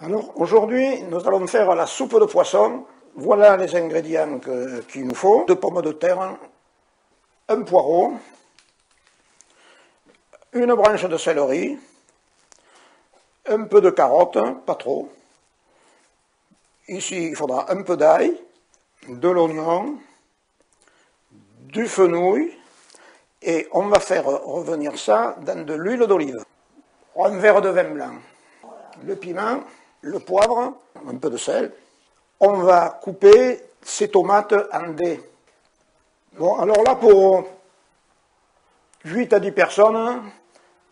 Alors aujourd'hui, nous allons faire la soupe de poisson. Voilà les ingrédients qu'il nous faut. 2 pommes de terre, un poireau, une branche de céleri, un peu de carotte, pas trop. Ici, il faudra un peu d'ail, de l'oignon, du fenouil, et on va faire revenir ça dans de l'huile d'olive. Un verre de vin blanc, le piment, le poivre, un peu de sel. On va couper ces tomates en dés. Bon, alors là, pour 8 à 10 personnes,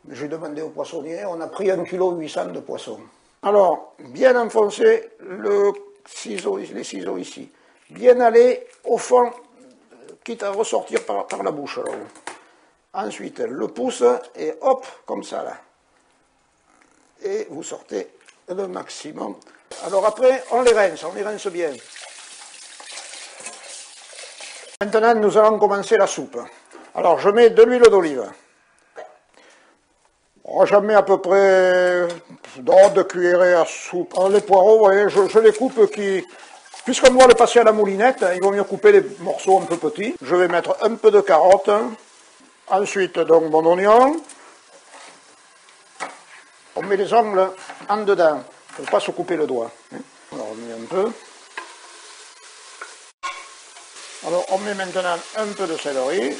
j'ai demandé au poissonnier, on a pris 1,8 kg de poisson. Alors, bien enfoncer les ciseaux ici. Bien aller au fond, quitte à ressortir par la bouche. Là. Ensuite, le pouce, et hop, comme ça, là. Et vous sortez le maximum. Alors après, on les rince bien. Maintenant, nous allons commencer la soupe. Alors, je mets de l'huile d'olive. Oh, j'en mets à peu près 2 cuillerées à soupe. Alors, les poireaux, vous voyez, je les coupe puisqu'on doit les passer à la moulinette, il vaut mieux couper les morceaux un peu petits. Je vais mettre un peu de carotte. Ensuite, donc, mon oignon. On met les ongles en dedans, pour ne pas se couper le doigt. Alors, on met un peu. Alors, on met maintenant un peu de céleri,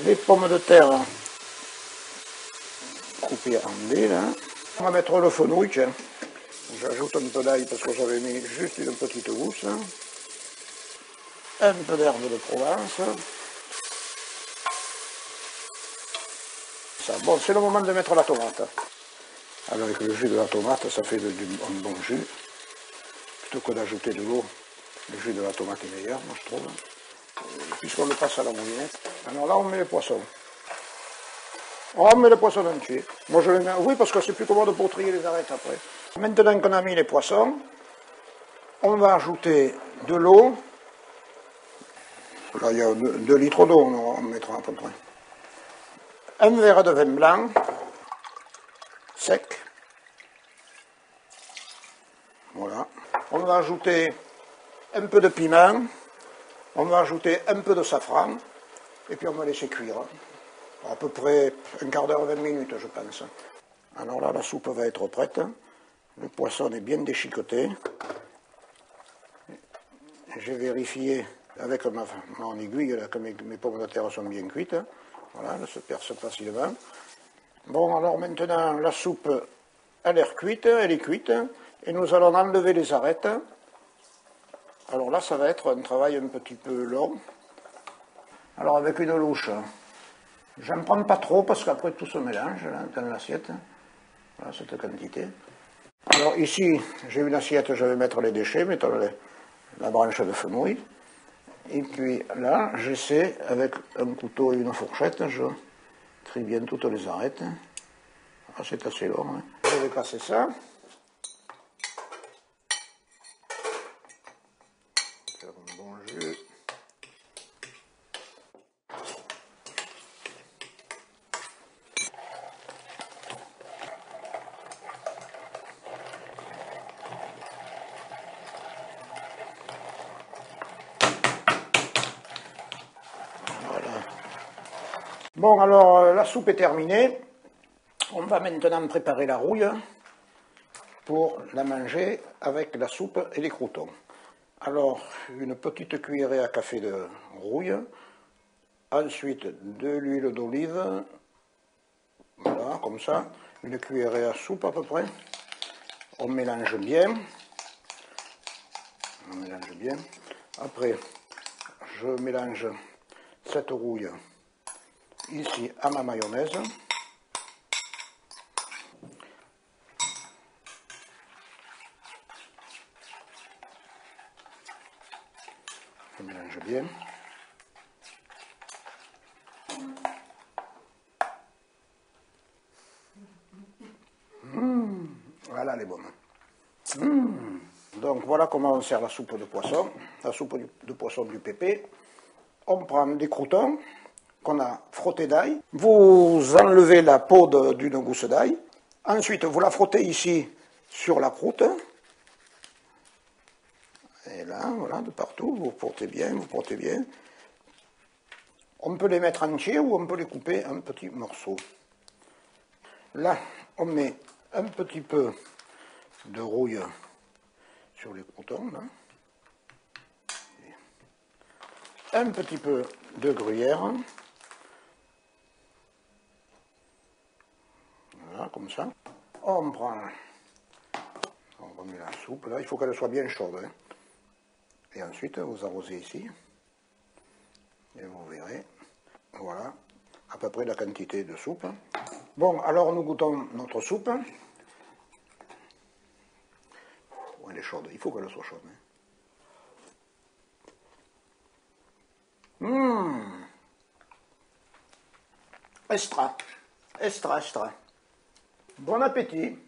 les pommes de terre coupées en dés, là. On va mettre le fenouil, tiens. J'ajoute un peu d'ail parce que j'avais mis juste une petite gousse. Un peu d'herbe de Provence. Ça. Bon, c'est le moment de mettre la tomate. Alors avec le jus de la tomate, ça fait un bon jus. Plutôt que d'ajouter de l'eau, le jus de la tomate est meilleur, moi je trouve. Puisqu'on le passe à la moulinette. Alors là, on met les poissons. On met les poissons entiers. Moi je les mets, oui, parce que c'est plus commode pour trier les arêtes après. Maintenant qu'on a mis les poissons, on va ajouter de l'eau. Là, il y a 2 litres d'eau, on mettra à peu près. Un verre de vin blanc, sec. Voilà. On va ajouter un peu de piment, on va ajouter un peu de safran, et puis on va laisser cuire. À peu près un quart d'heure, 20 minutes, je pense. Alors là, la soupe va être prête. Le poisson est bien déchiqueté. J'ai vérifié avec mon aiguille là, que mes pommes de terre sont bien cuites. Voilà, elles se percent facilement. Bon, alors maintenant, la soupe, elle est cuite, et nous allons enlever les arêtes. Alors là, ça va être un travail un petit peu long. Alors avec une louche, j'en prends pas trop parce qu'après tout se mélange là, dans l'assiette. Voilà cette quantité. Alors ici, j'ai une assiette, je vais mettre les déchets, mettons la branche de fenouil. Et puis là, j'essaie, avec un couteau et une fourchette, je trie bien toutes les arêtes. Ah, c'est assez long. Hein. Je vais passer ça. Faire un bon jus. Bon, alors la soupe est terminée. On va maintenant préparer la rouille pour la manger avec la soupe et les croûtons. Alors, une petite cuillerée à café de rouille. Ensuite, de l'huile d'olive. Voilà, comme ça. Une cuillerée à soupe à peu près. On mélange bien. Après, je mélange cette rouille ici à ma mayonnaise. Je mélange bien. Voilà les bonnes. Donc voilà comment on sert la soupe de poisson, la soupe de poisson du pépé. On prend des croûtons qu'on a frottés d'ail. Vous enlevez la peau d'une gousse d'ail. Ensuite, vous la frottez ici sur la croûte. Et là, voilà, de partout, vous portez bien, vous portez bien. On peut les mettre entiers ou on peut les couper en petits morceaux. Là, on met un petit peu de rouille sur les croûtons, là. Un petit peu de gruyère. Voilà, comme ça. On prend, on remet la soupe, là, il faut qu'elle soit bien chaude. Hein. Et ensuite, vous arrosez ici. Et vous verrez, voilà, à peu près la quantité de soupe. Bon, alors nous goûtons notre soupe. Oh, elle est chaude, il faut qu'elle soit chaude. Extra, extra, extra. Bon appétit.